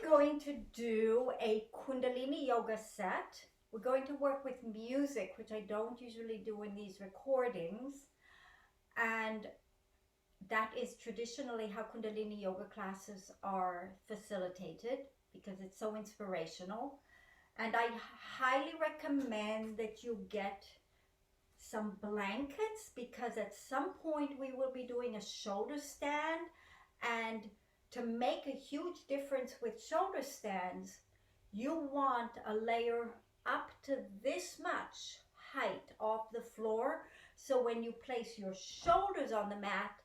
going to do a Kundalini yoga set. We're going to work with music, which I don't usually do in these recordings. And that is traditionally how Kundalini yoga classes are facilitated because it's so inspirational. And I highly recommend that you get some blankets because at some point we will be doing a shoulder stand, and to make a huge difference with shoulder stands, you want a layer up to this much height off the floor. So when you place your shoulders on the mat,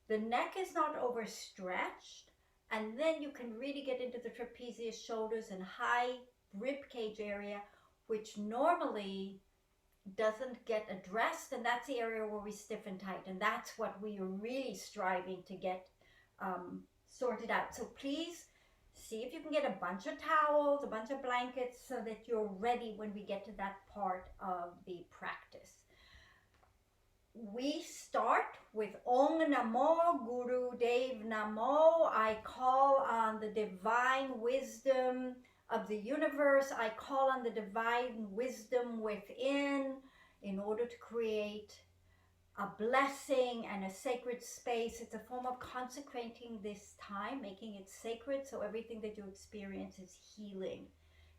the neck is not overstretched, and then you can really get into the trapezius, shoulders, and high rib cage area, which normally doesn't get addressed, and that's the area where we stiffen tight, and that's what we are really striving to get sorted out. So please see if you can get a bunch of towels, a bunch of blankets, so that you're ready when we get to that part of the practice. We start with Om Namo Guru Dev Namo. I call on the divine wisdom of the universe. I call on the divine wisdom within in order to create a blessing and a sacred space. It's a form of consecrating this time, making it sacred, so everything that you experience is healing.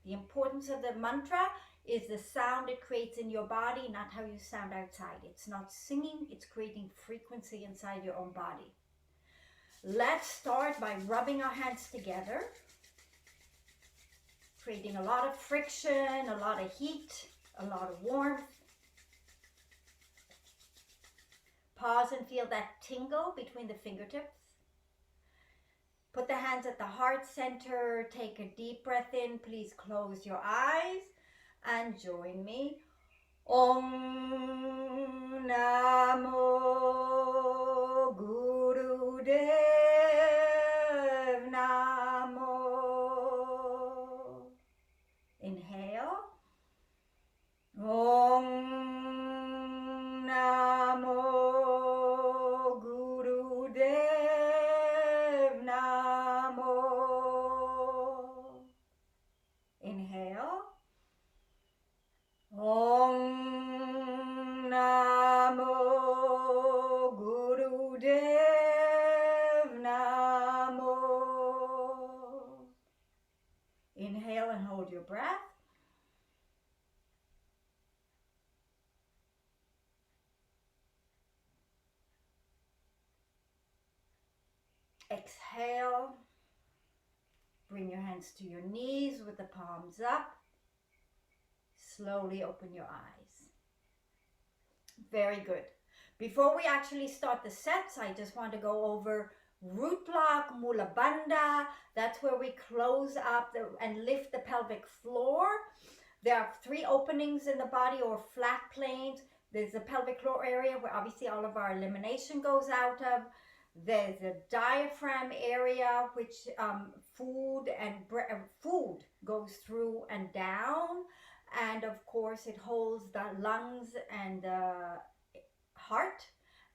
The importance of the mantra is the sound it creates in your body, not how you sound outside. It's not singing, it's creating frequency inside your own body. Let's start by rubbing our hands together, creating a lot of friction, a lot of heat, a lot of warmth. Pause and feel that tingle between the fingertips. Put the hands at the heart center. Take a deep breath in. Please close your eyes and join me. Om Namo Guru Dev Namo. Inhale. Om Namo Guru Dev Namo. Inhale. Om Namo Guru Dev Namo. Inhale and hold your breath. Exhale. Bring your hands to your knees with the palms up. Slowly open your eyes. Very good. Before we actually start the sets, I just want to go over root block, Mula Bandha. That's where we close up and lift the pelvic floor. There are 3 openings in the body, or flat planes. There's the pelvic floor area where obviously all of our elimination goes out of. There's a diaphragm area, which food goes through and down. And of course, it holds the lungs and the heart.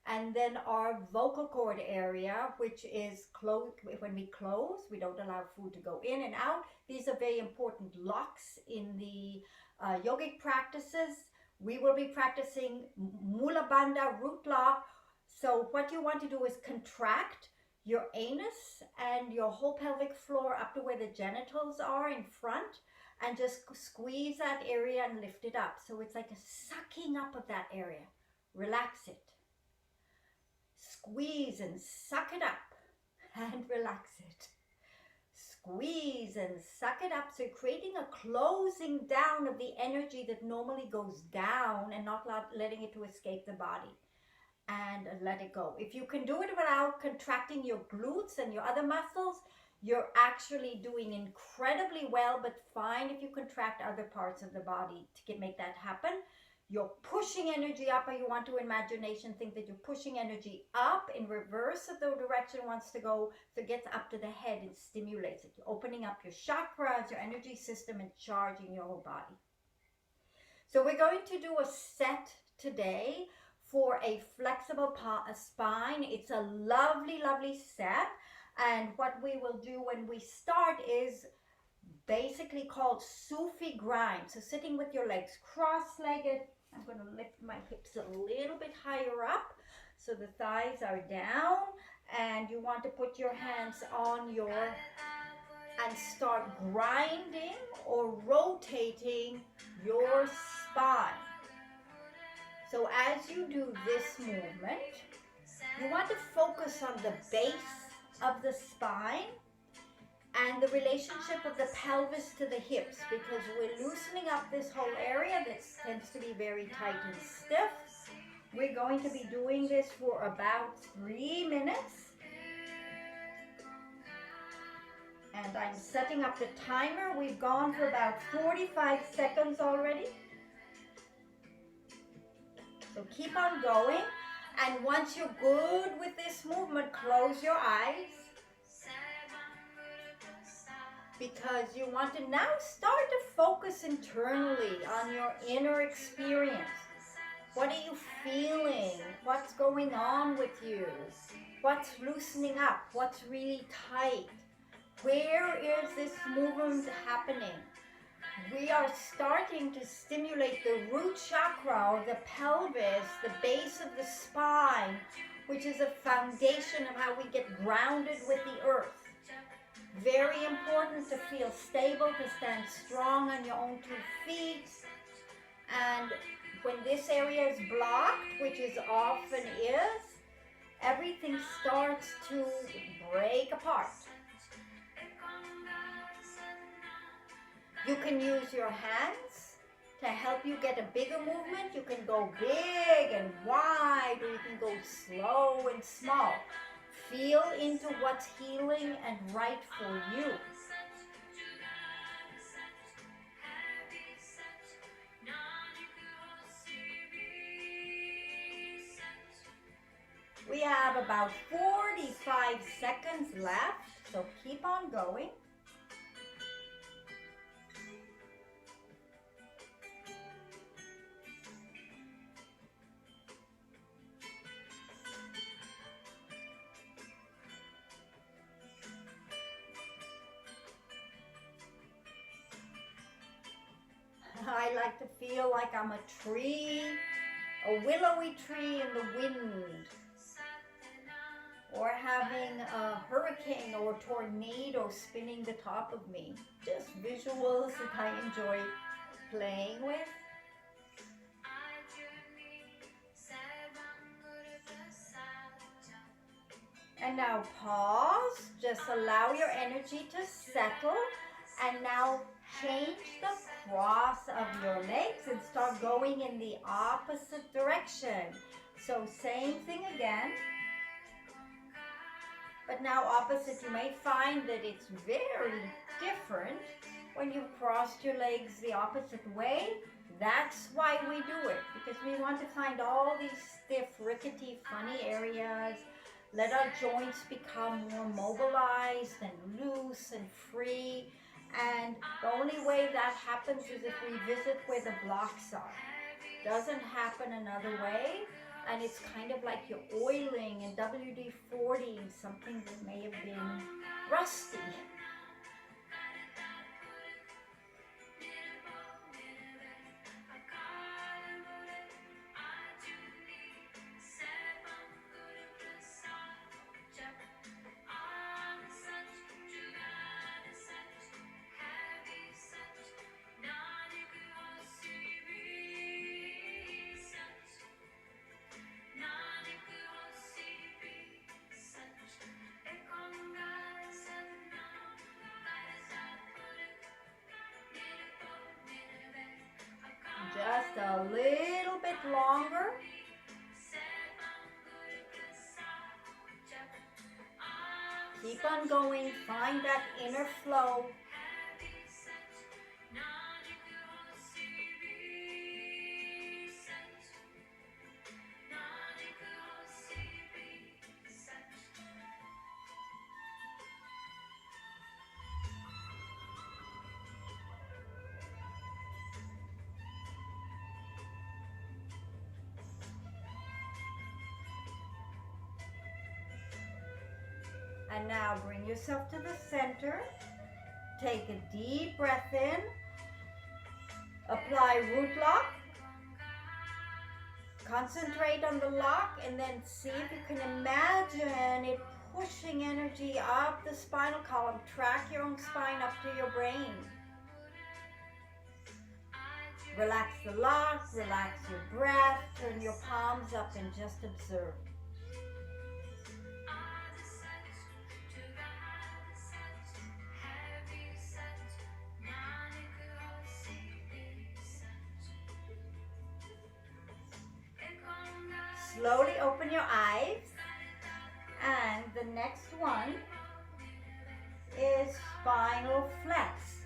And then our vocal cord area, which is closed. When we close, we don't allow food to go in and out. These are very important locks in the yogic practices. We will be practicing Mula Bandha, root lock. So what you want to do is contract your anus and your whole pelvic floor up to where the genitals are in front, and just squeeze that area and lift it up. So it's like a sucking up of that area. Relax it. Squeeze and suck it up and relax it. Squeeze and suck it up. So you're creating a closing down of the energy that normally goes down and not letting it to escape the body. And let it go. If you can do it without contracting your glutes and your other muscles, you're actually doing incredibly well, but fine if you contract other parts of the body to make that happen. You're pushing energy up, or you want to imagination, think that you're pushing energy up in reverse of the direction it wants to go, so it gets up to the head and stimulates it. You're opening up your chakras, your energy system, and charging your whole body. So we're going to do a set today for a flexible spine. It's a lovely, lovely set. And what we will do when we start is basically called Sufi grind. So sitting with your legs cross-legged. I'm going to lift my hips a little bit higher up so the thighs are down, and you want to put your hands on your and start grinding or rotating your spine. So as you do this movement, you want to focus on the base of the spine and the relationship of the pelvis to the hips, because we're loosening up this whole area that tends to be very tight and stiff. We're going to be doing this for about 3 minutes. And I'm setting up the timer. We've gone for about 45 seconds already. So keep on going. And once you're good with this movement, close your eyes. Because you want to now start to focus internally on your inner experience. What are you feeling? What's going on with you? What's loosening up? What's really tight? Where is this movement happening? We are starting to stimulate the root chakra, or the pelvis, the base of the spine, which is a foundation of how we get grounded with the earth. Very important to feel stable, to stand strong on your own 2 feet. And when this area is blocked, which is often is, everything starts to break apart. You can use your hands to help you get a bigger movement. You can go big and wide, or you can go slow and small. Feel into what's healing and right for you. We have about 45 seconds left, so keep on going. I like to feel like I'm a tree, a willowy tree in the wind, or having a hurricane or tornado spinning the top of me. Just visuals that I enjoy playing with. And now pause, just allow your energy to settle, and now change the cross of your legs and start going in the opposite direction. So same thing again, but now opposite. You may find that it's very different when you've crossed your legs the opposite way. That's why we do it, because we want to find all these stiff, rickety, funny areas. Let our joints become more mobilized and loose and free. And the only way that happens is if we visit where the blocks are. Doesn't happen another way. And it's kind of like you're oiling and WD-40 something that may have been rusty. Just a little bit longer. Keep on going, find that inner flow. And now bring yourself to the center. Take a deep breath in. Apply root lock. Concentrate on the lock and then see if you can imagine it pushing energy up the spinal column. Track your own spine up to your brain. Relax the lock, relax your breath, turn your palms up and just observe. Slowly open your eyes, and the next one is spinal flex.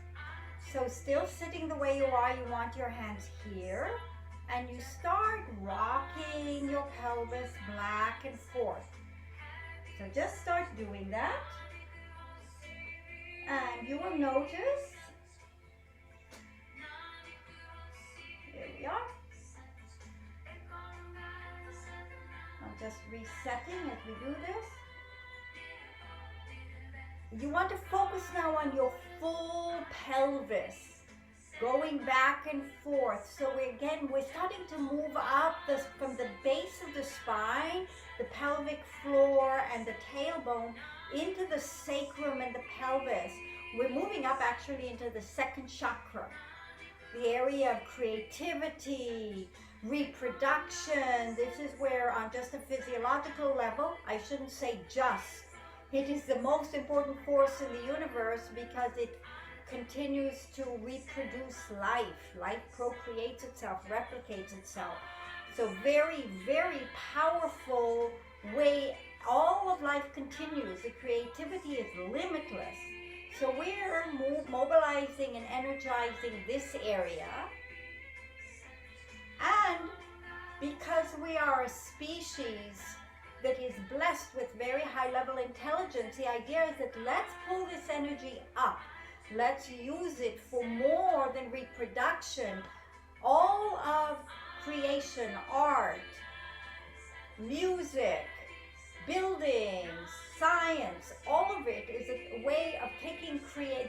So still sitting the way you are, you want your hands here, and you start rocking your pelvis back and forth. So just start doing that, and you will notice, here we are. I'm just resetting as we do this. You want to focus now on your full pelvis, going back and forth. So we're starting to move up from the base of the spine, the pelvic floor and the tailbone into the sacrum and the pelvis. We're moving up actually into the second chakra, the area of creativity, reproduction. This is where on just a physiological level, I shouldn't say just, it is the most important force in the universe because it continues to reproduce life. Life procreates itself, replicates itself. So very, very powerful way all of life continues. The creativity is limitless. So we're mobilizing and energizing this area. And because we are a species that is blessed with very high level intelligence, the idea is that let's pull this energy up. Let's use it for more than reproduction. All of creation, art, music, buildings, science, all of it is a way of taking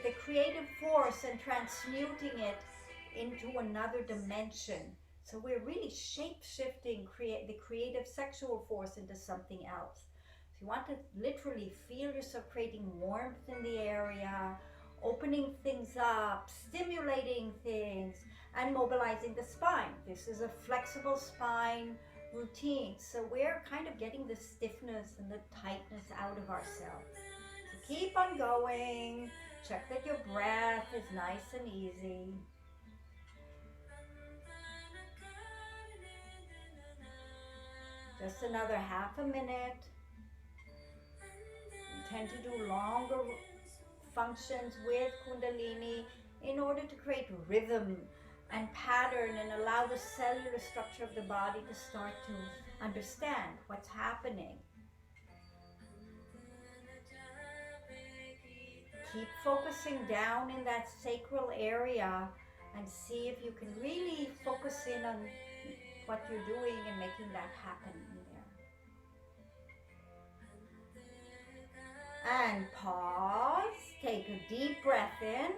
the creative force and transmuting it into another dimension. So we're really shape-shifting the creative sexual force into something else. So you want to literally feel yourself creating warmth in the area, opening things up, stimulating things, and mobilizing the spine. This is a flexible spine routine. So we're kind of getting the stiffness and the tightness out of ourselves. So keep on going. Check that your breath is nice and easy. Just another half a minute. We tend to do longer functions with Kundalini in order to create rhythm and pattern and allow the cellular structure of the body to start to understand what's happening. Keep focusing down in that sacral area and see if you can really focus in on what you're doing and making that happen in there. And pause, take a deep breath in,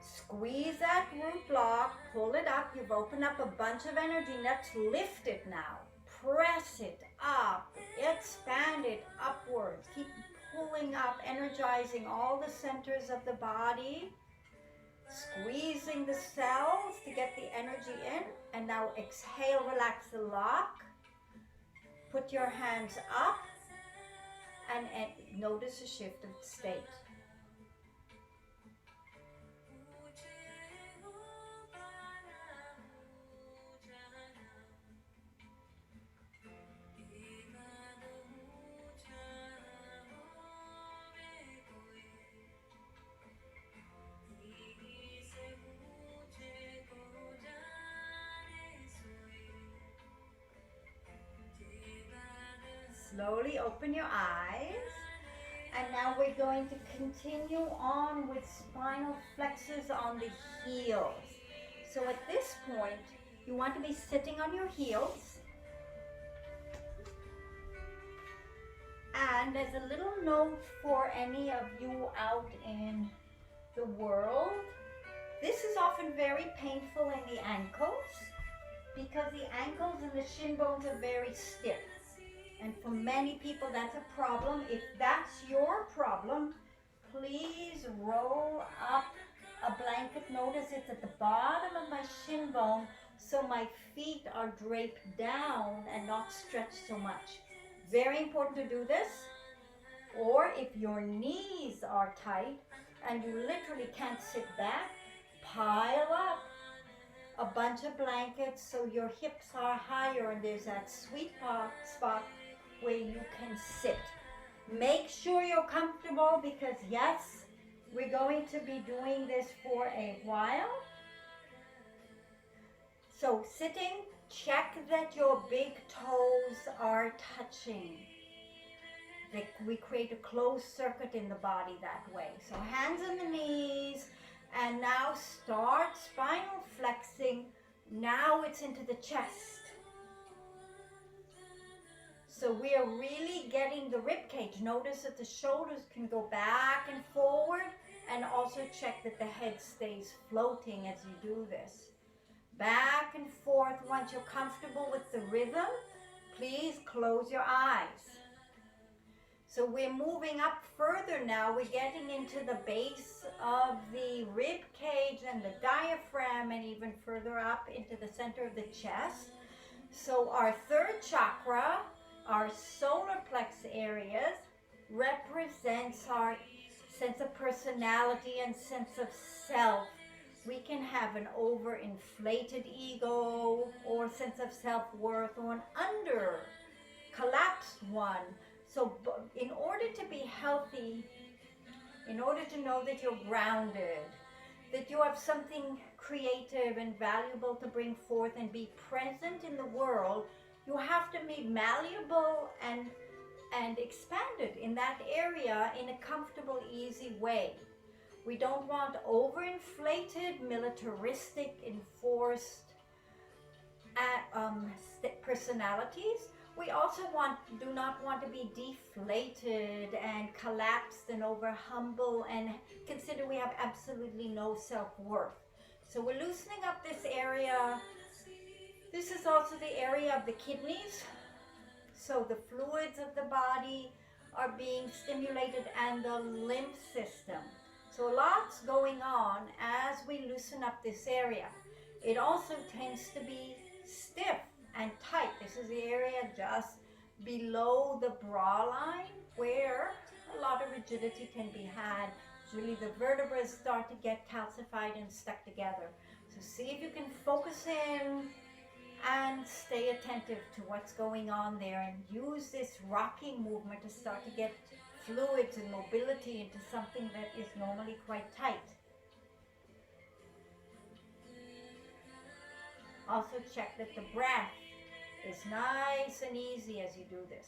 squeeze that root block, pull it up. You've opened up a bunch of energy. Let's lift it now. Press it up, expand it upwards. Keep pulling up, energizing all the centers of the body. Squeezing the cells to get the energy in. And now exhale, relax the lock. Put your hands up and notice a shift of state. Slowly open your eyes, and now we're going to continue on with spinal flexors on the heels. So at this point, you want to be sitting on your heels, And as a little note for any of you out in the world, this is often very painful in the ankles because the ankles and the shin bones are very stiff. And for many people, that's a problem. If that's your problem, please roll up a blanket. Notice it's at the bottom of my shin bone, so my feet are draped down and not stretched so much. Very important to do this. Or if your knees are tight and you literally can't sit back, pile up a bunch of blankets so your hips are higher and there's that sweet spot where you can sit. Make sure you're comfortable because yes, we're going to be doing this for a while. So sitting, check that your big toes are touching. We create a closed circuit in the body that way. So hands on the knees, and now start spinal flexing. Now it's into the chest. So we are really getting the rib cage. Notice that the shoulders can go back and forward, and also check that the head stays floating as you do this. Back and forth. Once you're comfortable with the rhythm, please close your eyes. So we're moving up further now. We're getting into the base of the rib cage and the diaphragm, and even further up into the center of the chest. So our third chakra, our solar plex areas, represents our sense of personality and sense of self. We can have an overinflated ego or sense of self-worth, or an under collapsed one. So in order to be healthy, in order to know that you're grounded, that you have something creative and valuable to bring forth and be present in the world, you have to be malleable and expanded in that area in a comfortable, easy way. We don't want overinflated, militaristic, enforced personalities. We also do not want to be deflated and collapsed and over humble and consider we have absolutely no self-worth. So we're loosening up this area. This is also the area of the kidneys. So the fluids of the body are being stimulated, and the lymph system. So lots going on as we loosen up this area. It also tends to be stiff and tight. This is the area just below the bra line where a lot of rigidity can be had. It's really the vertebrae start to get calcified and stuck together. So see if you can focus in and stay attentive to what's going on there, and use this rocking movement to start to get fluids and mobility into something that is normally quite tight. Also check that the breath is nice and easy as you do this.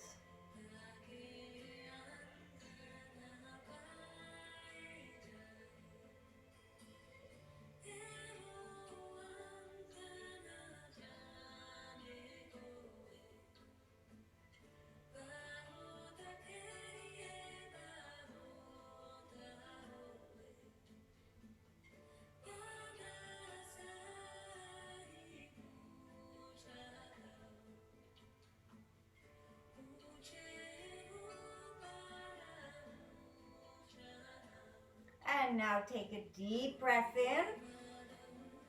And now take a deep breath in.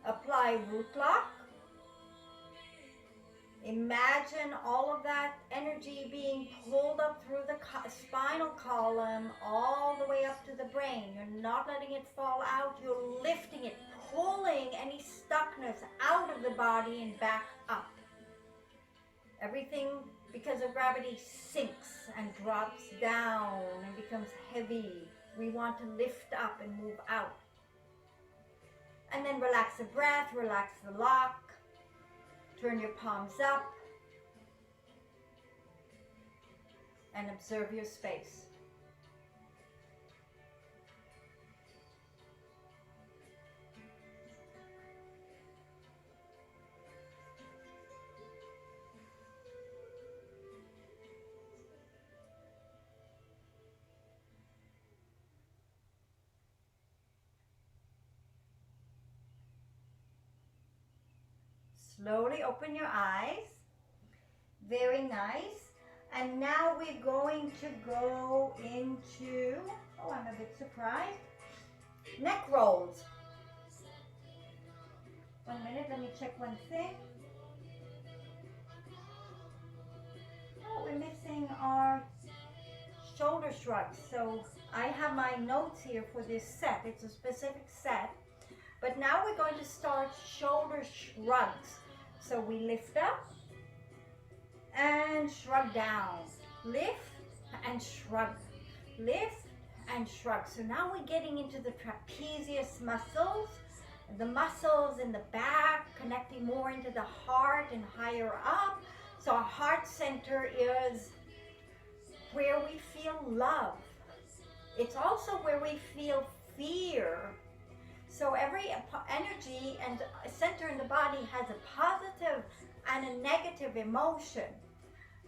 Apply root lock. Imagine all of that energy being pulled up through the spinal column all the way up to the brain. You're not letting it fall out. You're lifting it, pulling any stuckness out of the body and back up. Everything, because of gravity, sinks and drops down and becomes heavy. We want to lift up and move out. And then relax the breath, relax the lock. Turn your palms up. And observe your space. slowly open your eyes. Very nice. And now we're going to go into, oh, I'm a bit surprised, neck rolls. 1 minute, let me check one thing. Oh, we're missing our shoulder shrugs. So I have my notes here for this set. It's a specific set. But now we're going to start shoulder shrugs. So we lift up and shrug down. Lift and shrug. Lift and shrug. So now we're getting into the trapezius muscles, the muscles in the back, connecting more into the heart and higher up. So our heart center is where we feel love. It's also where we feel fear. So every energy and center in the body has a positive and a negative emotion.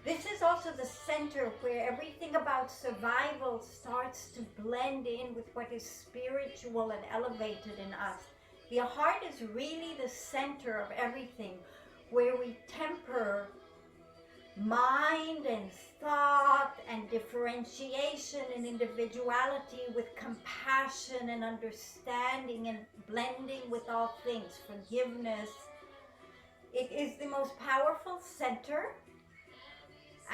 This is also the center where everything about survival starts to blend in with what is spiritual and elevated in us. The heart is really the center of everything, where we temper mind and thought and differentiation and individuality with compassion and understanding and blending with all things, forgiveness. It is the most powerful center,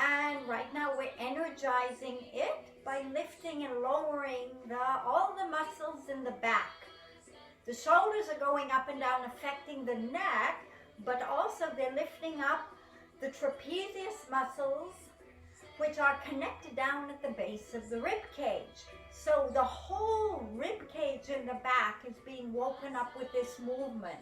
and right now we're energizing it by lifting and lowering all the muscles in the back. The shoulders are going up and down, affecting the neck, but also they're lifting up the trapezius muscles, which are connected down at the base of the rib cage. So the whole rib cage in the back is being woken up with this movement.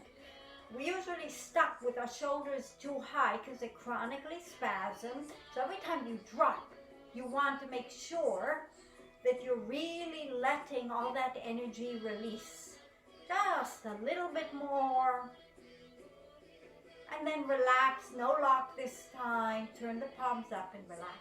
We usually stuck with our shoulders too high because they chronically spasm. So every time you drop, you want to make sure that you're really letting all that energy release. Just a little bit more. And then relax, no lock this time. Turn the palms up and relax.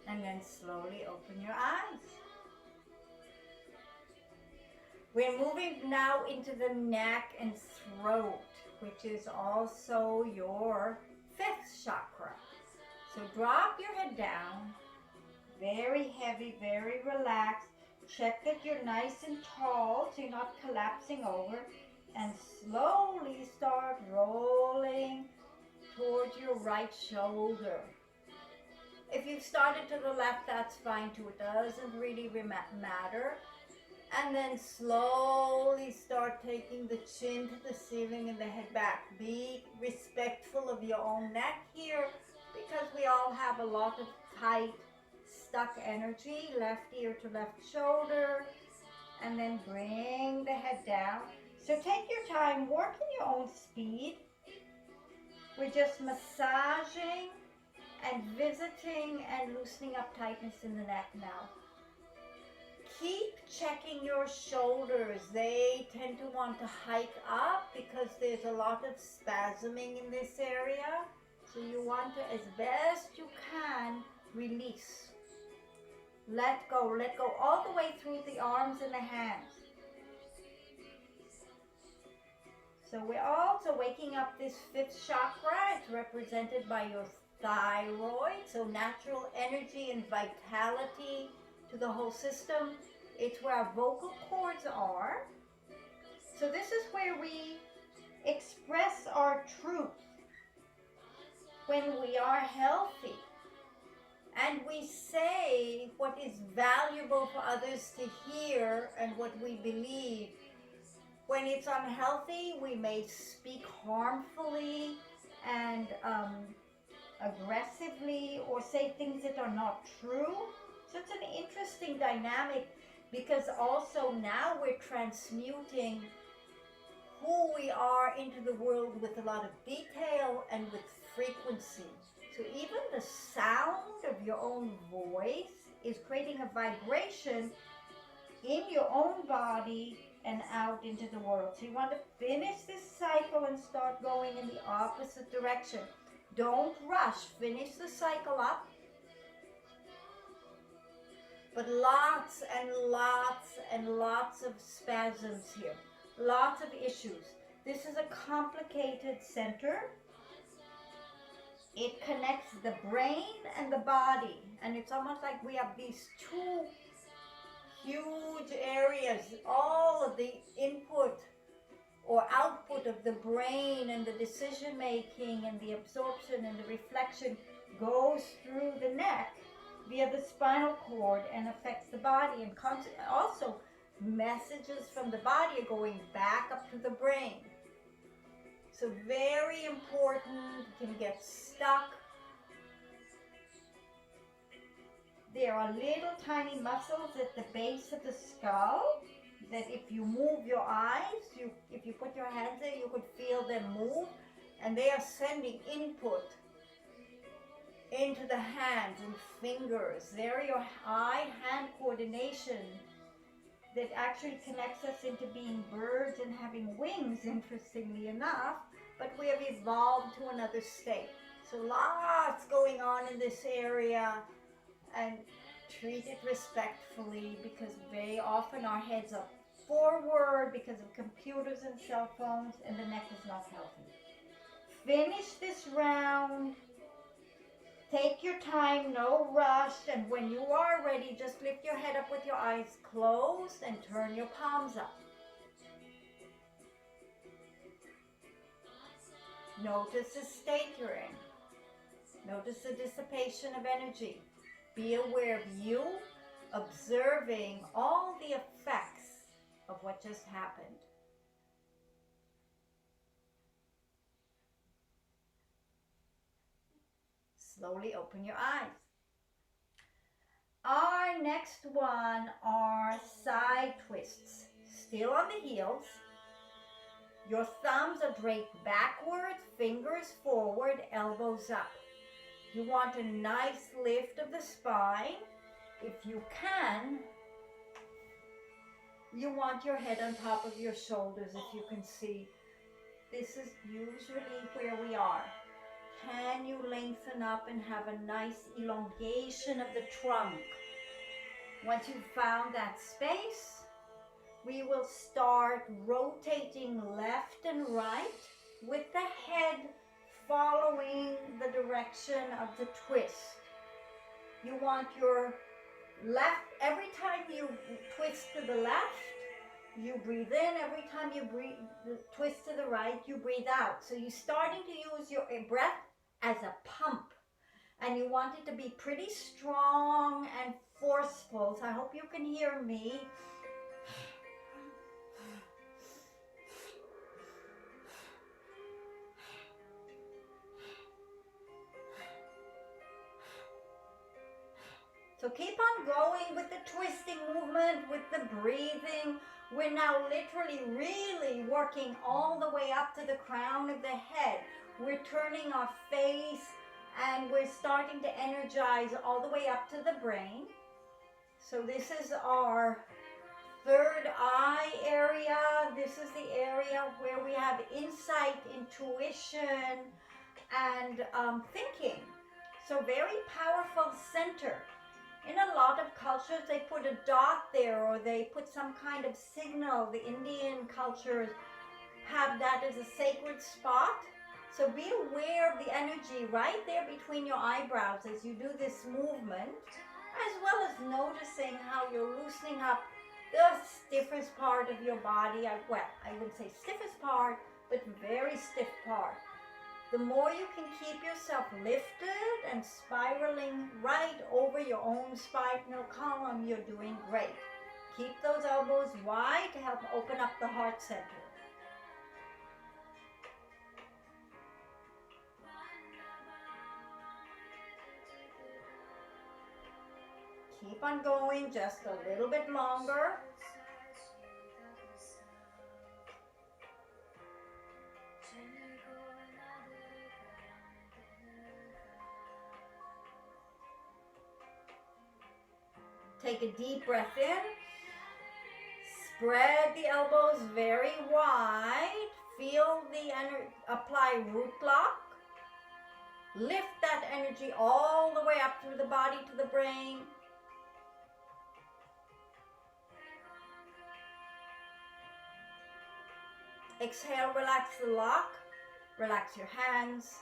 And then slowly open your eyes. We're moving now into the neck and throat, which is also your 5th chakra. So drop your head down, very heavy, very relaxed. Check that you're nice and tall so you're not collapsing over, and slowly start rolling towards your right shoulder. If you've started to the left, that's fine too. It doesn't really matter. And then slowly start taking the chin to the ceiling and the head back. Be respectful of your own neck here, because we all have a lot of tight, stuck energy. Left ear to left shoulder. And then bring the head down. So take your time, work in your own speed. We're just massaging and visiting and loosening up tightness in the neck now. Keep checking your shoulders. They tend to want to hike up because there's a lot of spasming in this area. So you want to, as best you can, release. Let go all the way through the arms and the hands. So we're also waking up this 5th chakra. It's represented by your thyroid, so natural energy and vitality to the whole system. It's where our vocal cords are. So this is where we express our truth when we are healthy. And we say what is valuable for others to hear and what we believe. When it's unhealthy, we may speak harmfully and aggressively or say things that are not true. So it's an interesting dynamic, because also now we're transmuting who we are into the world with a lot of detail and with frequency. So even the sound of your own voice is creating a vibration in your own body and out into the world. So you want to finish this cycle and start going in the opposite direction. Don't rush. Finish the cycle up. But lots and lots and lots of spasms here. Lots of issues. This is a complicated center. It connects the brain and the body. And it's almost like we have these two huge areas. All of the input or output of the brain and the decision making and the absorption and the reflection goes through the neck via the spinal cord and affects the body, and also messages from the body are going back up to the brain. So very important, can get stuck. There are little tiny muscles at the base of the skull that if you move your eyes, if you put your hands there, you could feel them move, and they are sending input into the hands and fingers. There your eye-hand coordination that actually connects us into being birds and having wings, interestingly enough, but we have evolved to another state. So lots going on in this area, and treat it respectfully, because very often our heads are forward because of computers and cell phones, and the neck is not healthy. Finish this round. Take your time, no rush, and when you are ready, just lift your head up with your eyes closed and turn your palms up. Notice the state you're in. Notice the dissipation of energy. Be aware of you observing all the effects of what just happened. Slowly open your eyes. Our next one are side twists. Still on the heels. Your thumbs are draped backwards, fingers forward, elbows up. You want a nice lift of the spine. If you can, you want your head on top of your shoulders, if you can see. This is usually where we are. Can you lengthen up and have a nice elongation of the trunk? Once you've found that space, we will start rotating left and right with the head following the direction of the twist. You want your left, every time you twist to the left, you breathe in. Every time you twist to the right, you breathe out. So you're starting to use your breath as a pump, and you want it to be pretty strong and forceful. So I hope you can hear me. So keep on going with the twisting movement, with the breathing. We're now literally really working all the way up to the crown of the head. We're turning our face and we're starting to energize all the way up to the brain. So this is our third eye area. This is the area where we have insight, intuition, and thinking. So very powerful center. In a lot of cultures, they put a dot there, or they put some kind of signal. The Indian cultures have that as a sacred spot. So be aware of the energy right there between your eyebrows as you do this movement, as well as noticing how you're loosening up the stiffest part of your body. Well, I wouldn't say stiffest part, but very stiff part. The more you can keep yourself lifted and spiraling right over your own spinal column, you're doing great. Keep those elbows wide to help open up the heart center. Keep on going just a little bit longer. Take a deep breath in. Spread the elbows very wide. Feel the energy, apply root block. Lift that energy all the way up through the body to the brain. Exhale, relax the lock. Relax your hands.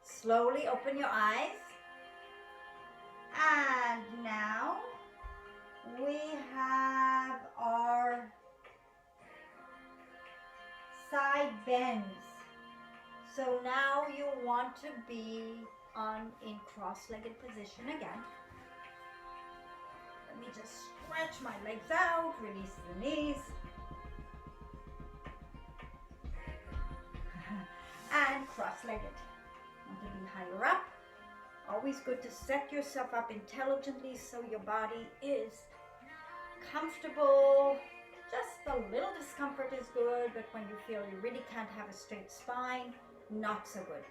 Slowly open your eyes. And now we have our side bends. So now you want to be in cross-legged position again. Let me just stretch my legs out, release the knees. And cross-legged. Want to be higher up. Always good to set yourself up intelligently so your body is comfortable. Just a little discomfort is good, but when you feel you really can't have a straight spine, not so good.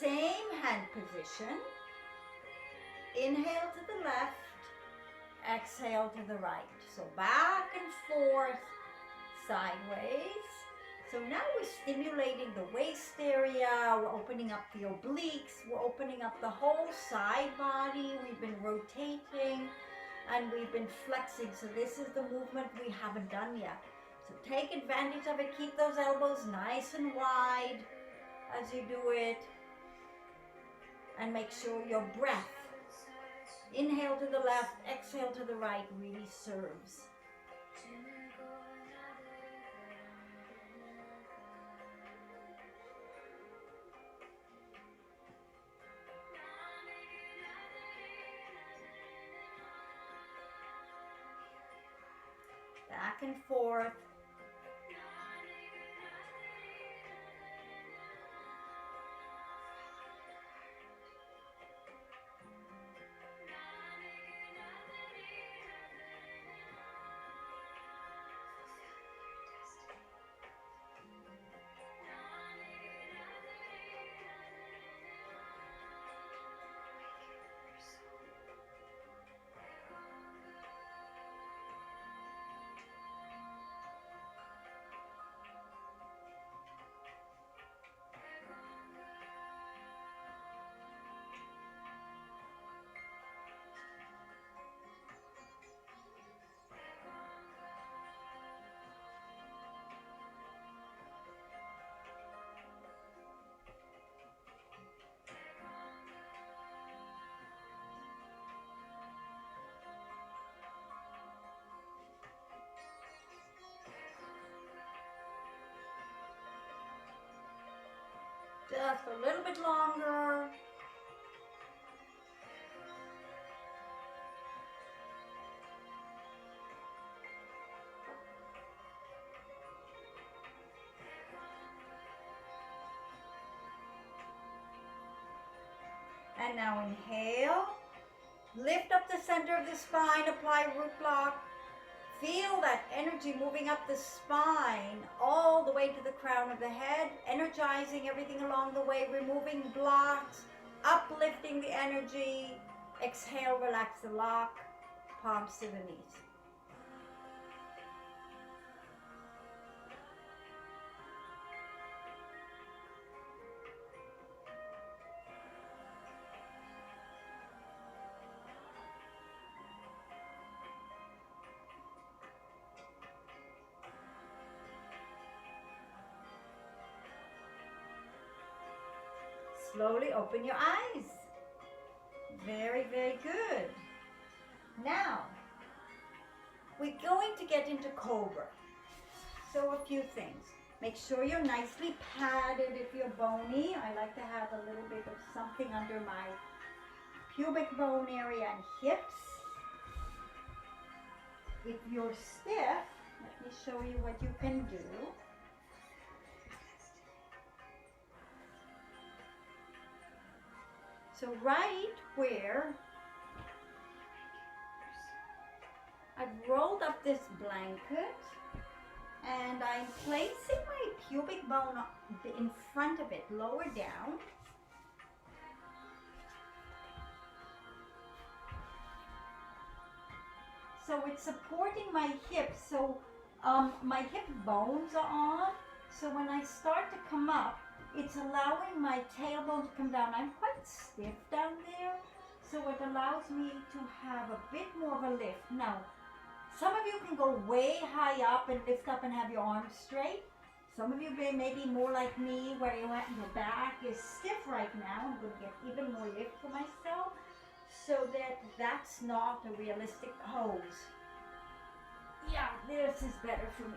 Same hand position. Inhale to the left, exhale to the right. So back and forth, sideways. So now we're stimulating the waist area, we're opening up the obliques, we're opening up the whole side body, we've been rotating and we've been flexing. So this is the movement we haven't done yet. So take advantage of it, keep those elbows nice and wide as you do it. And make sure your breath, inhale to the left, exhale to the right, really serves. Back and forth. Just a little bit longer. And now inhale. Lift up the center of the spine, apply root block. Feel that energy moving up the spine all the way to the crown of the head, energizing everything along the way, removing blocks, uplifting the energy. Exhale, relax the lock, palms to the knees. Slowly open your eyes. Very, very good. Now, we're going to get into Cobra. So a few things. Make sure you're nicely padded if you're bony. I like to have a little bit of something under my pubic bone area and hips. If you're stiff, let me show you what you can do. So right where I've rolled up this blanket and I'm placing my pubic bone in front of it, lower down. So it's supporting my hips. So my hip bones are on. So when I start to come up, it's allowing my tailbone to come down. I'm quite stiff down there. So it allows me to have a bit more of a lift. Now, some of you can go way high up and lift up and have your arms straight. Some of you may be more like me where your back is stiff right now. I'm going to get even more lift for myself so that that's not a realistic pose. Yeah, this is better for me.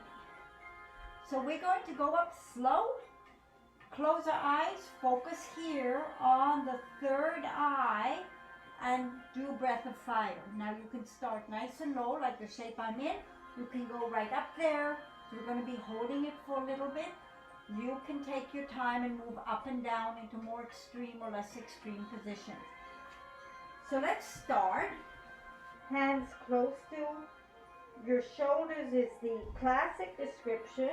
So we're going to go up slow. Close our eyes, focus here on the third eye and do breath of fire. Now you can start nice and low like the shape I'm in. You can go right up there. So we're going to be holding it for a little bit. You can take your time and move up and down into more extreme or less extreme positions. So let's start. Hands close to your shoulders is the classic description,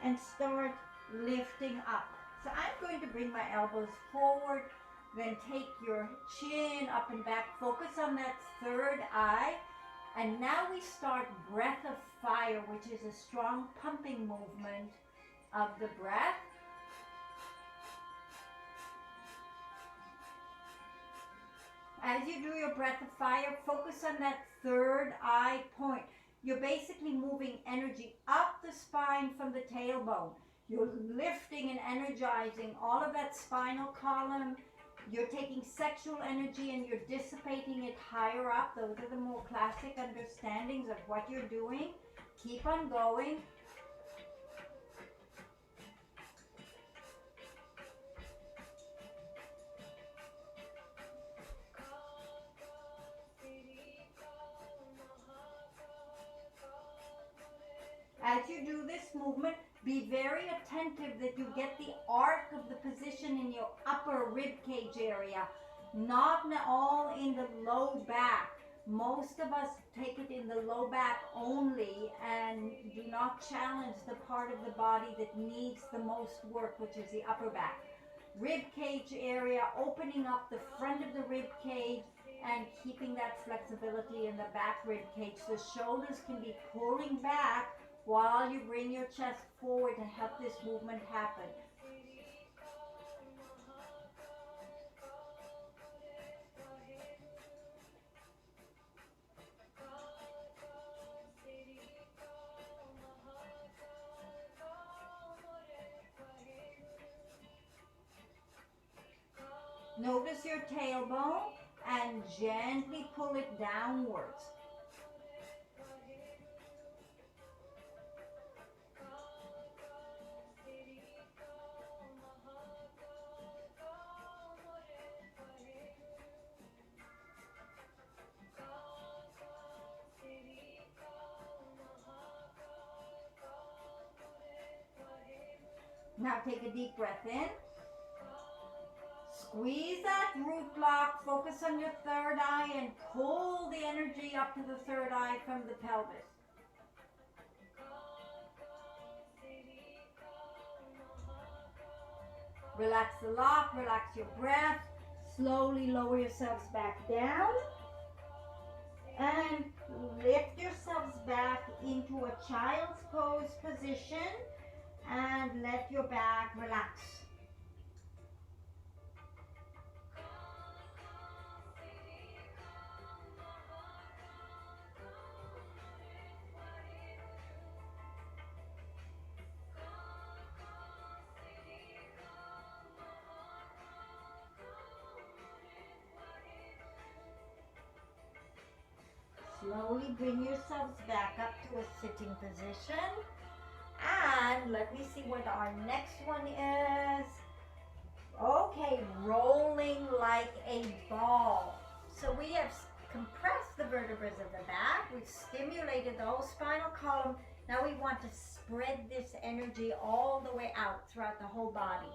and start lifting up. So I'm going to bring my elbows forward, then take your chin up and back, focus on that third eye, and now we start breath of fire, which is a strong pumping movement of the breath. As you do your breath of fire, focus on that third eye point. You're basically moving energy up the spine from the tailbone. You're lifting and energizing all of that spinal column. You're taking sexual energy and you're dissipating it higher up. Those are the more classic understandings of what you're doing. Keep on going. As you do this movement, be very attentive that you get the arc of the position in your upper rib cage area, not all in the low back. Most of us take it in the low back only and do not challenge the part of the body that needs the most work, which is the upper back. Rib cage area, opening up the front of the rib cage and keeping that flexibility in the back rib cage. The shoulders can be pulling back while you bring your chest forward to help this movement happen. Notice your tailbone and gently pull it downwards. Now take a deep breath in. Squeeze that root block, focus on your third eye and pull the energy up to the third eye from the pelvis. Relax the lock, relax your breath. Slowly lower yourselves back down. And lift yourselves back into a child's pose position and let your back relax. Slowly bring yourselves back up to a sitting position. And let me see what our next one is. Okay, rolling like a ball. So we have compressed the vertebrae of the back. We've stimulated the whole spinal column. Now we want to spread this energy all the way out throughout the whole body.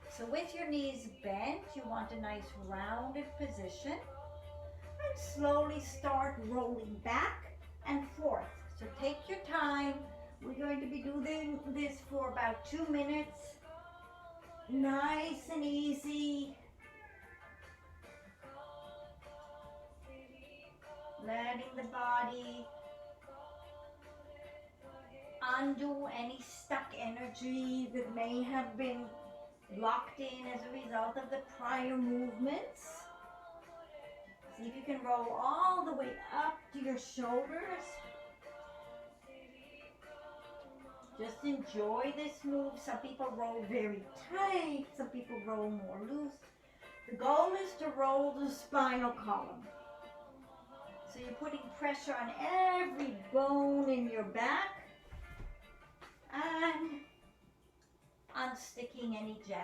So with your knees bent, you want a nice rounded position, and slowly start rolling back and forth. So take your time. We're going to be doing this for about 2 minutes. Nice and easy. Letting the body undo any stuck energy that may have been locked in as a result of the prior movements. See if you can roll all the way up to your shoulders. Just enjoy this move. Some people roll very tight, some people roll more loose. The goal is to roll the spinal column. So you're putting pressure on every bone in your back and unsticking any jams.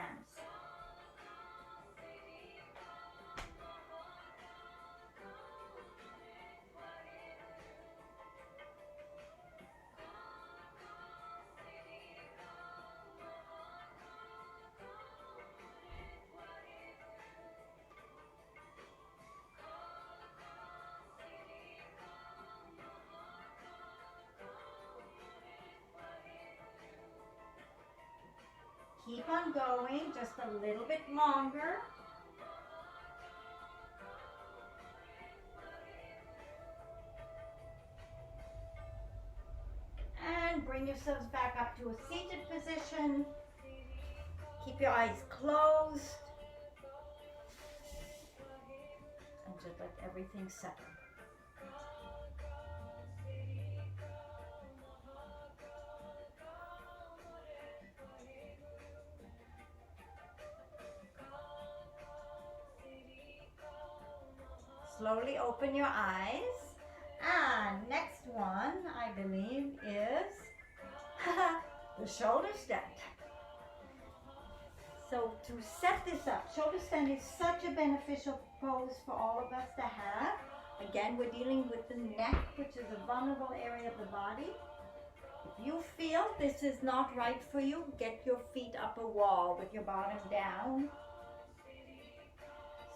Keep on going just a little bit longer. And bring yourselves back up to a seated position. Keep your eyes closed. And just let everything settle. Slowly open your eyes. And next one, I believe, is the shoulder stand. So to set this up, shoulder stand is such a beneficial pose for all of us to have. Again, we're dealing with the neck, which is a vulnerable area of the body. If you feel this is not right for you, get your feet up a wall with your bottom down,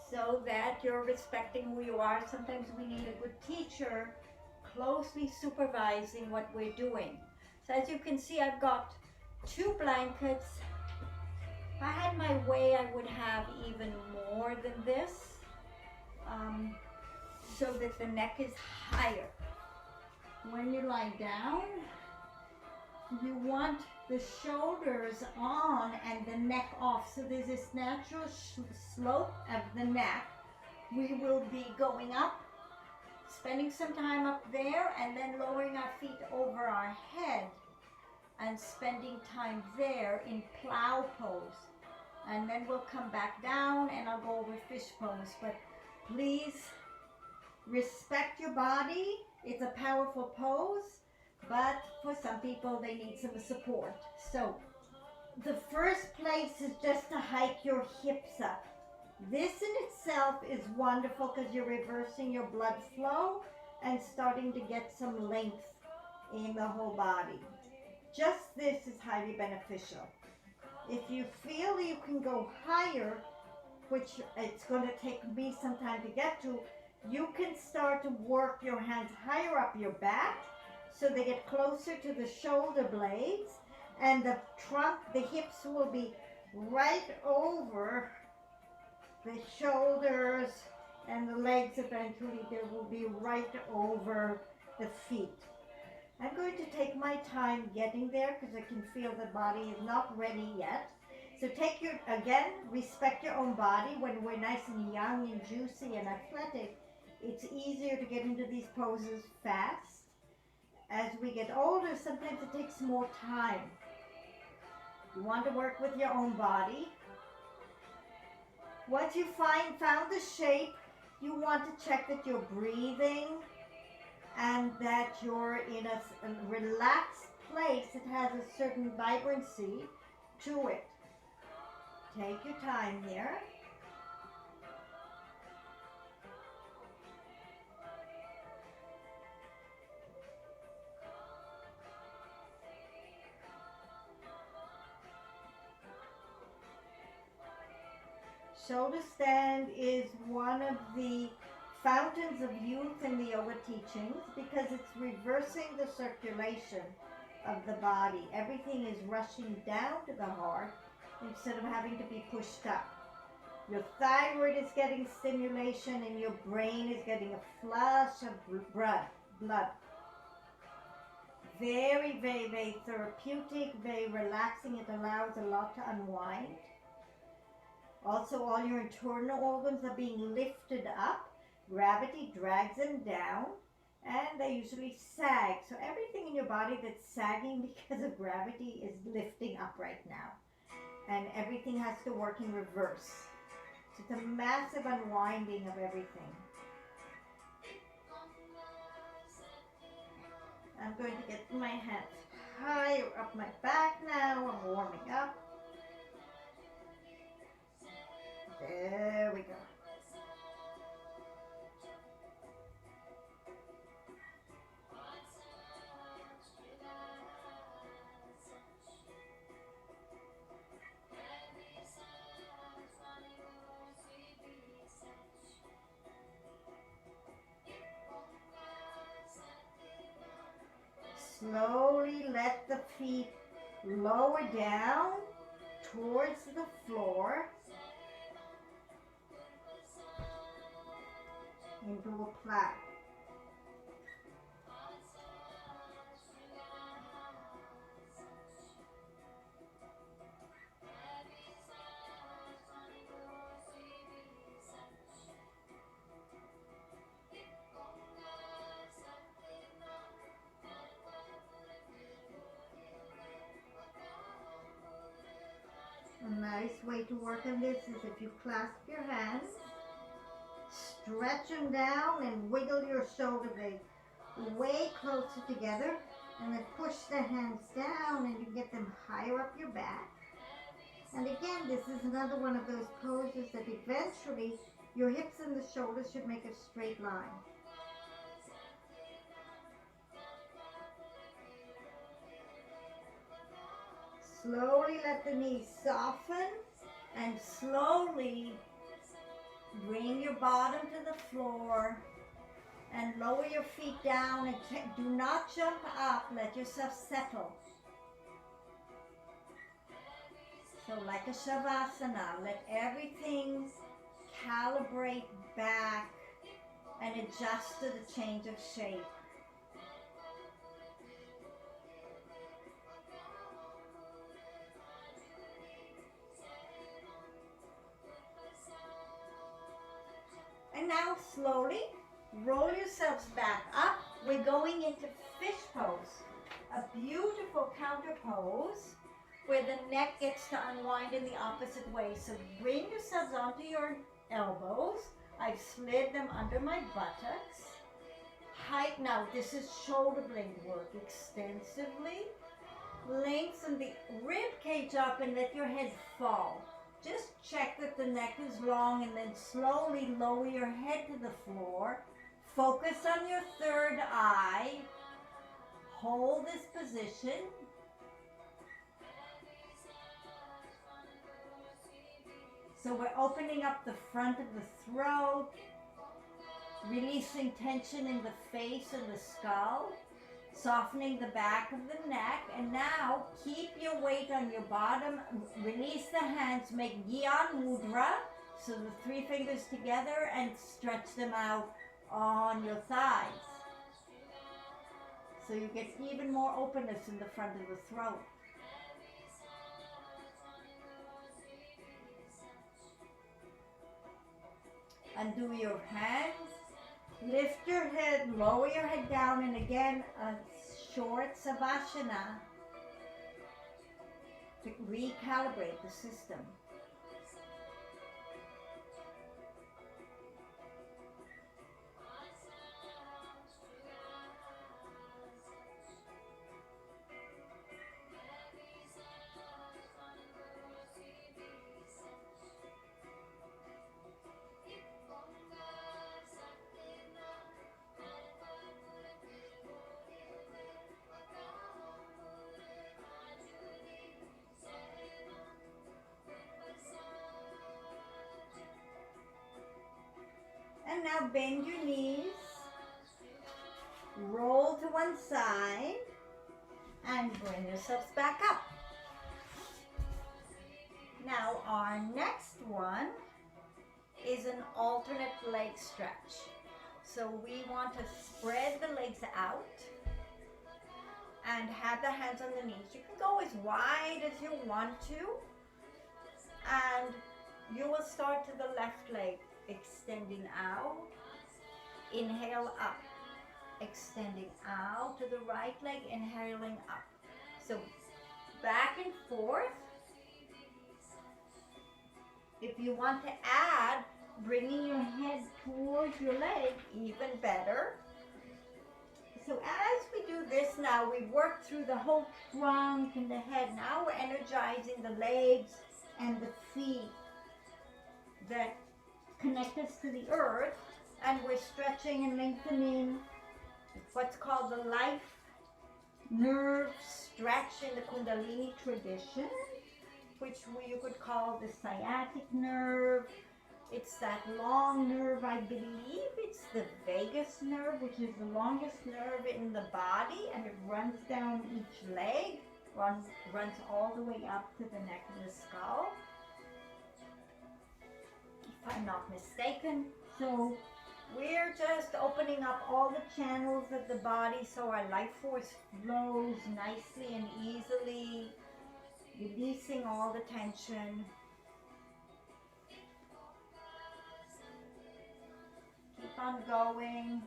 so that you're respecting who you are. Sometimes we need a good teacher closely supervising what we're doing. So as you can see, I've got 2 blankets. If I had my way, I would have even more than this, so that the neck is higher. When you lie down, you want the shoulders on and the neck off. So there's this natural slope of the neck. We will be going up, spending some time up there, and then lowering our feet over our head and spending time there in plow pose. And then we'll come back down and I'll go over fish pose. But please respect your body. It's a powerful pose, but for some people they need some support. So the first place is just to hike your hips up. This in itself is wonderful because you're reversing your blood flow and starting to get some length in the whole body. Just this is highly beneficial. If you feel you can go higher, which it's going to take me some time to get to, you can start to work your hands higher up your back so they get closer to the shoulder blades, and the trunk, the hips will be right over the shoulders, and the legs eventually they will be right over the feet. I'm going to take my time getting there because I can feel the body is not ready yet. So take your, again, respect your own body. When we're nice and young and juicy and athletic, it's easier to get into these poses fast. As we get older, sometimes it takes more time. You want to work with your own body. Once you found the shape, you want to check that you're breathing and that you're in a relaxed place that has a certain vibrancy to it. Take your time here. Shoulder stand is one of the fountains of youth in the yoga teachings because it's reversing the circulation of the body. Everything is rushing down to the heart instead of having to be pushed up. Your thyroid is getting stimulation and your brain is getting a flush of blood. Very, very, very therapeutic, very relaxing. It allows a lot to unwind. Also, all your internal organs are being lifted up. Gravity drags them down and they usually sag. So everything in your body that's sagging because of gravity is lifting up right now. And everything has to work in reverse. So it's a massive unwinding of everything. I'm going to get my hands higher up my back now. I'm warming up. There we go. Slowly let the feet lower down towards the floor into a plank. A nice way to work on this is if you clasp your hands, stretch them down and wiggle your shoulder blades way closer together, and then push the hands down and you get them higher up your back. And again, this is another one of those poses that eventually your hips and the shoulders should make a straight line. Slowly let the knees soften and slowly bring your bottom to the floor and lower your feet down and do not jump up. Let yourself settle. So like a Shavasana, let everything calibrate back and adjust to the change of shape. And now slowly roll yourselves back up. We're going into fish pose, a beautiful counter pose where the neck gets to unwind in the opposite way. So bring yourselves onto your elbows. I've slid them under my buttocks. Height, now this is shoulder blade work extensively. Lengthen the rib cage up and let your head fall. Just check that the neck is long and then slowly lower your head to the floor. Focus on your third eye. Hold this position. So we're opening up the front of the throat, releasing tension in the face and the skull, softening the back of the neck, and now keep your weight on your bottom, release the hands, make Gyan Mudra, so the three fingers together, and stretch them out on your thighs. So you get even more openness in the front of the throat. Undo your hands, lift your head, lower your head down, and again a short Savasana to recalibrate the system. now bend your knees, roll to one side, and bring yourselves back up. Now our next one is an alternate leg stretch. So we want to spread the legs out and have the hands on the knees. You can go as wide as you want to, and you will start to the left leg, extending out, inhale up, extending out to the right leg, inhaling up. So back and forth. If you want to add, bringing your head towards your leg, even better. So as we do this now, we work through the whole trunk and the head. Now we're energizing the legs and the feet that connect us to the earth, and we're stretching and lengthening what's called the life nerve stretch in the Kundalini tradition, which you could call the sciatic nerve. It's that long nerve, I believe it's the vagus nerve, which is the longest nerve in the body, and it runs down each leg, runs all the way up to the neck and the skull, if I'm not mistaken. So we're just opening up all the channels of the body so our life force flows nicely and easily, releasing all the tension. Keep on going.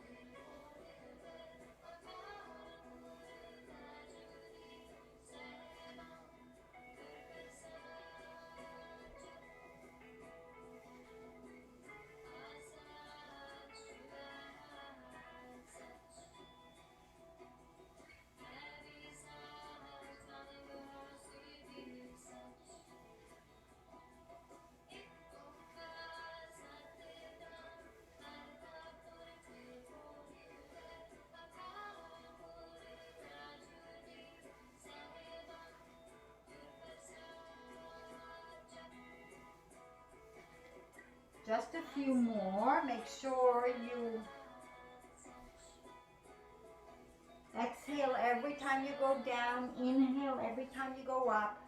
Just a few more. Make sure you exhale every time you go down. Inhale every time you go up.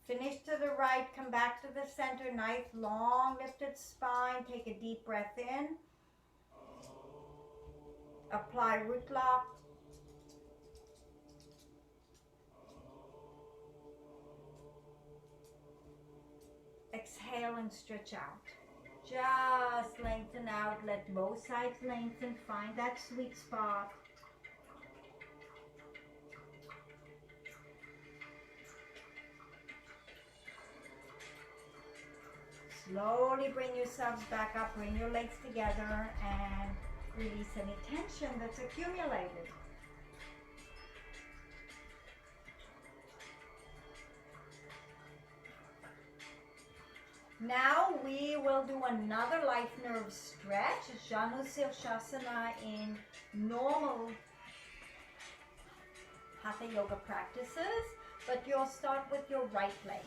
Finish to the right. Come back to the center. Nice long lifted spine. Take a deep breath in. Apply root lock. Exhale and stretch out. Just lengthen out. Let both sides lengthen. Find that sweet spot. Slowly bring yourselves back up. Bring your legs together and release any tension that's accumulated. Now we will do another life nerve stretch, Janu Shirshasana in normal Hatha Yoga practices, but you'll start with your right leg.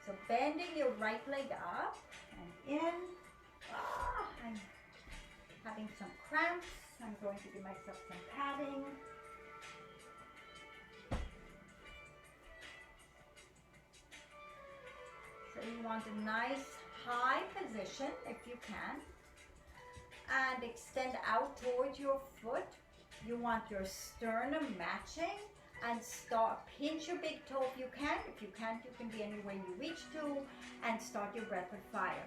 So bending your right leg up and in. I'm having some cramps. I'm going to give myself some padding. So you want a nice high position if you can, and extend out towards your foot. You want your sternum matching, and start, pinch your big toe if you can. If you can't, you can be anywhere you reach to, and start your breath with fire.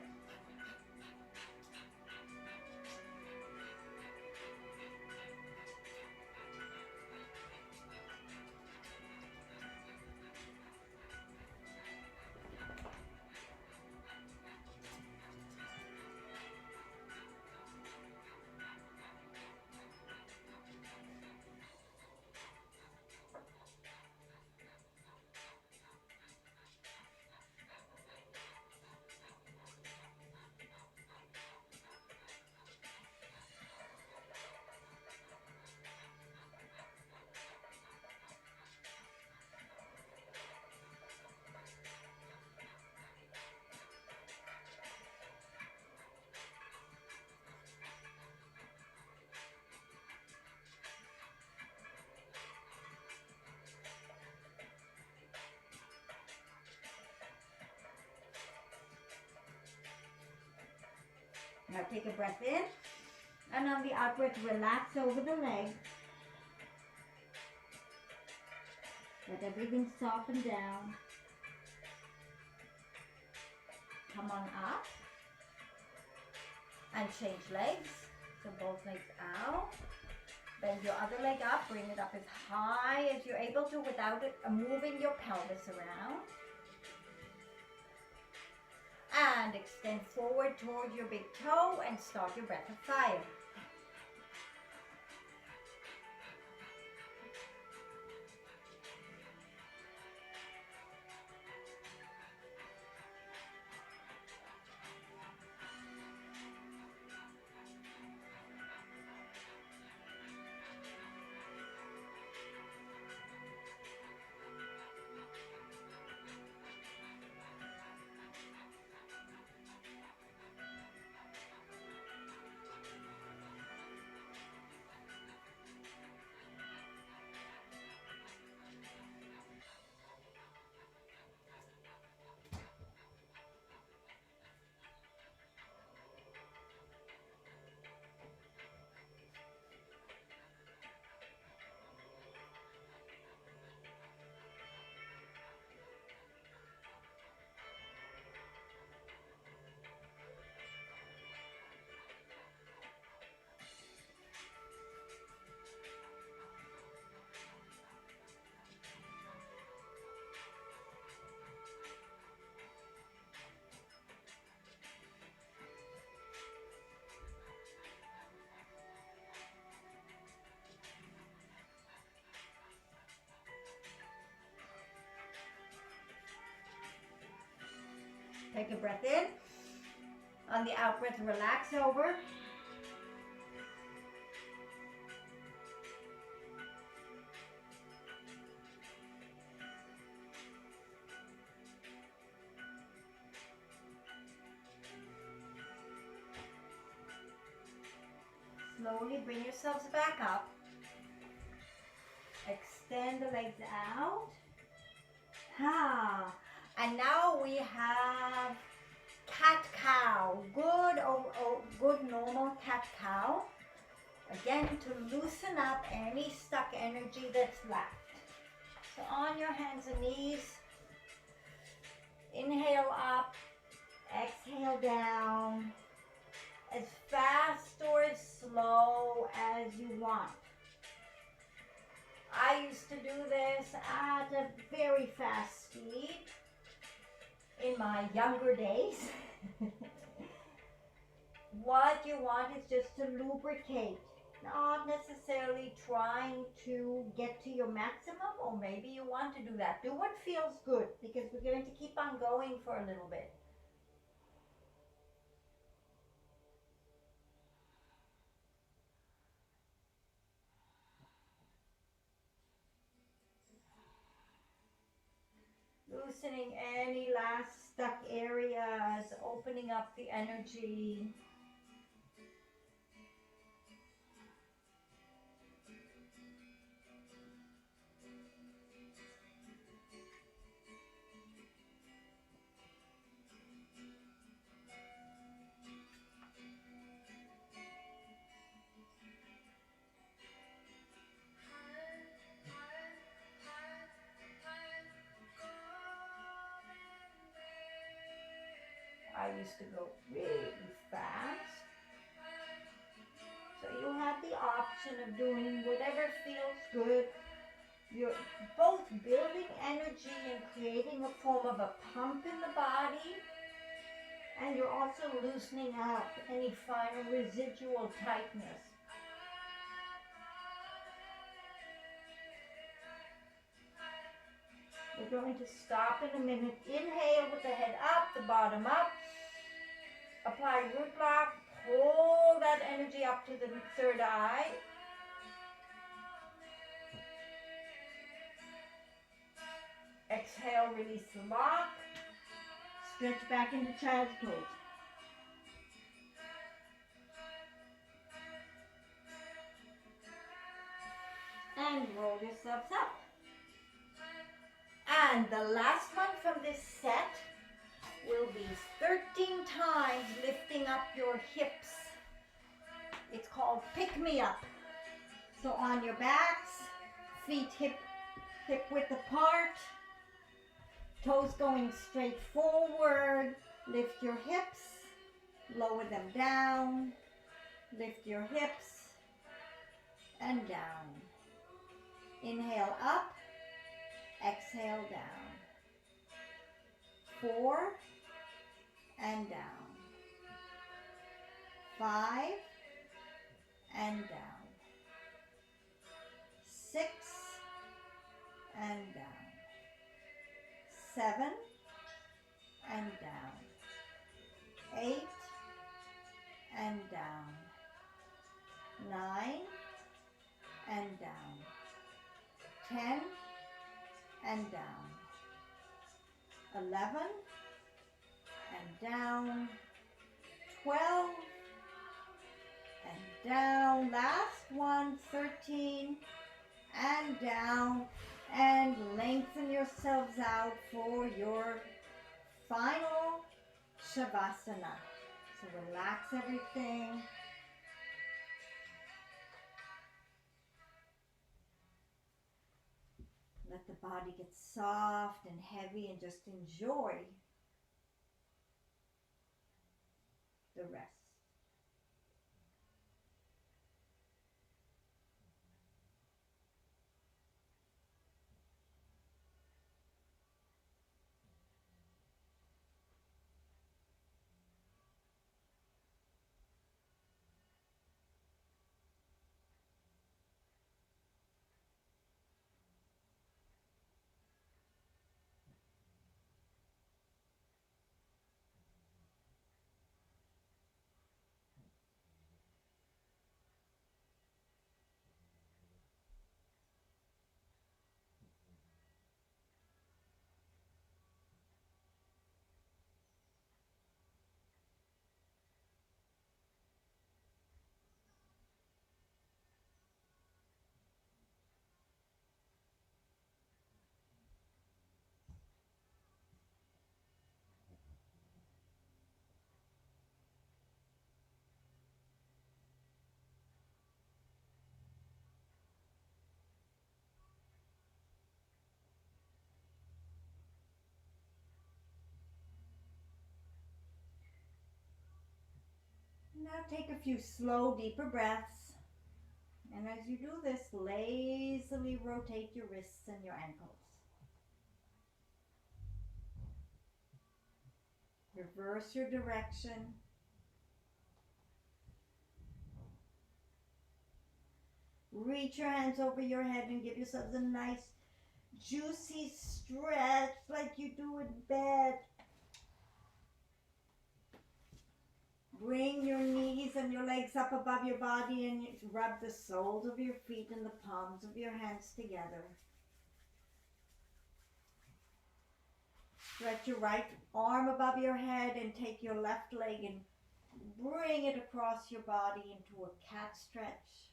Now take a breath in, and on the out breath, relax over the leg. Let everything soften down. Come on up and change legs. So both legs out. Bend your other leg up, bring it up as high as you're able to without it moving your pelvis around. And extend forward toward your big toe and start your breath of fire. Take a breath in. On the out breath, relax over. Slowly bring yourselves back up. Extend the legs out. And now we have cat-cow. Good normal cat-cow. Again, to loosen up any stuck energy that's left. So on your hands and knees, inhale up, exhale down, as fast or as slow as you want. I used to do this at a very fast speed in my younger days. What you want is just to lubricate, not necessarily trying to get to your maximum, or maybe you want to do that. Do what feels good, because we're going to keep on going for a little bit. Loosening any last stuck areas, opening up the energy. I used to go really fast. So you have the option of doing whatever feels good. You're both building energy and creating a form of a pump in the body, and you're also loosening up any final residual tightness. We're going to stop in a minute. Inhale with the head up, the bottom up. Apply root lock. Pull that energy up to the third eye. Exhale, release the lock. Stretch back into child's pose. And roll yourselves up. And the last one from this set will be 13 times lifting up your hips called Pick Me Up. So on your backs, feet hip width apart, toes going straight forward. Lift your hips, lower them down. Lift your hips and down. Inhale up, exhale down. 4 and down. 5 and down. 6 and down. 7 and down. 8 and down. 9 and down. 10 and down. 11 and down. 12 and down. Last one, 13 and down. And lengthen yourselves out for your final Shavasana. So relax everything. Let the body get soft and heavy and just enjoy the rest. Now take a few slow, deeper breaths. And as you do this, lazily rotate your wrists and your ankles. Reverse your direction. Reach your hands over your head and give yourselves a nice, juicy stretch like you do in bed. Bring your knees and your legs up above your body and rub the soles of your feet and the palms of your hands together. Stretch your right arm above your head and take your left leg and bring it across your body into a cat stretch.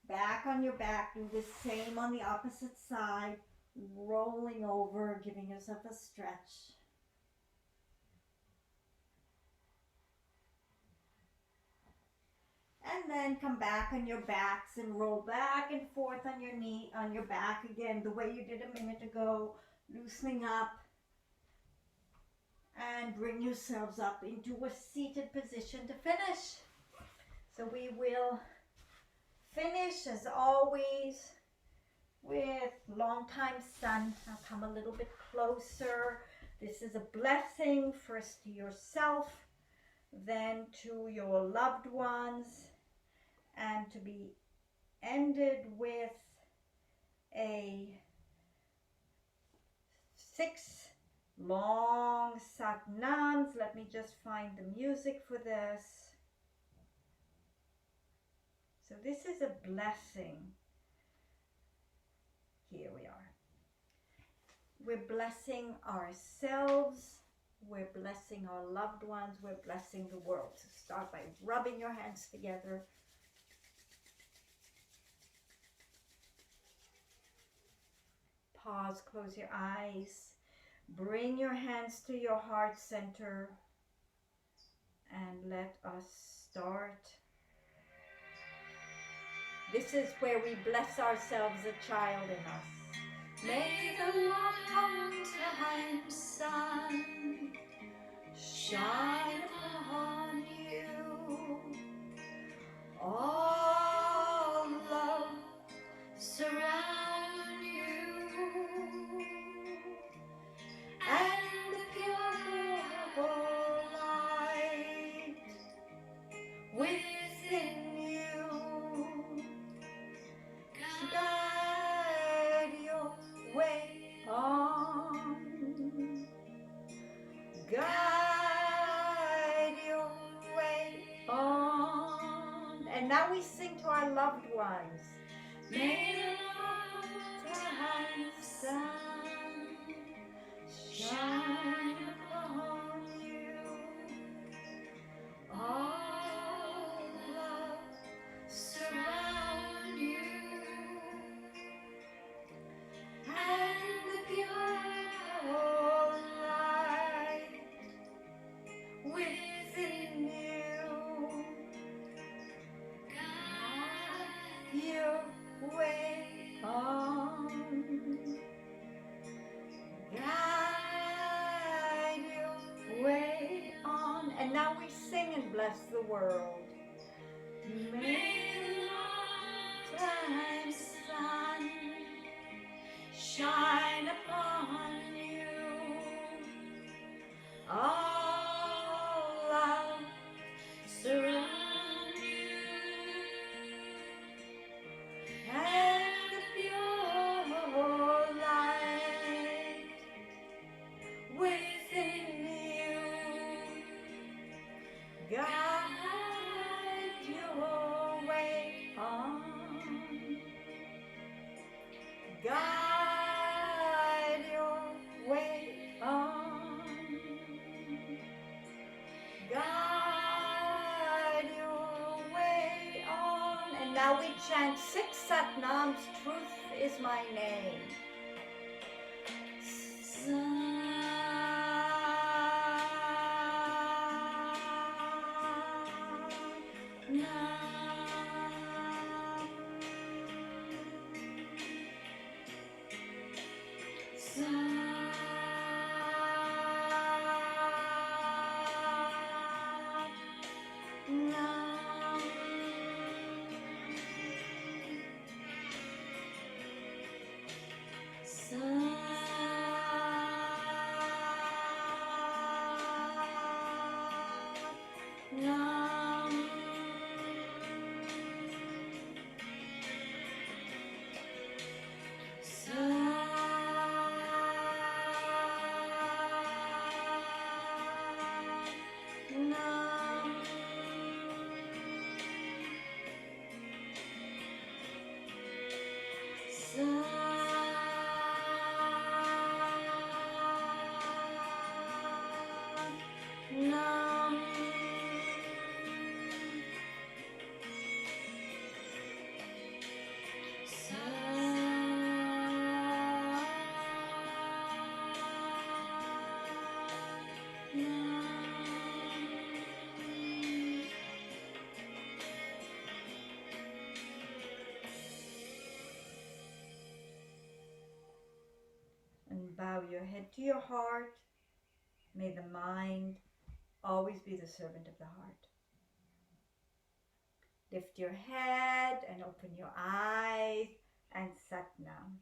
Back on your back, do the same on the opposite side, rolling over, giving yourself a stretch. And then come back on your backs and roll back and forth on your knee, on your back again, the way you did a minute ago, loosening up. And bring yourselves up into a seated position to finish. So we will finish as always with long time sun. I'll come a little bit closer. This is a blessing first to yourself, then to your loved ones, and to be ended with a 6 long Satnams. Let me just find the music for this. So this is a blessing. Here we are. We're blessing ourselves. We're blessing our loved ones. We're blessing the world. So start by rubbing your hands together. Pause, close your eyes. Bring your hands to your heart center And let us start. This is where we bless ourselves, a child in us. May the long-time sun shine upon you. All love surround you. And the pure light within you guide your way on. Guide your way on. And now we sing to our loved ones. May the long-time sun shine upon you. All love surround you. And the pure light within you guide your way on. Guide your way on. And now we sing and bless the world. May the long-time sun shine upon you. All love surround you. And the pure light within you guide your way on. Guide your way on. Guide your way on. And now we chant 6 Satnams. Truth is my name. And bow your head to your heart. May the mind always be the servant of the heart. Lift your head and open your eyes and Satnam.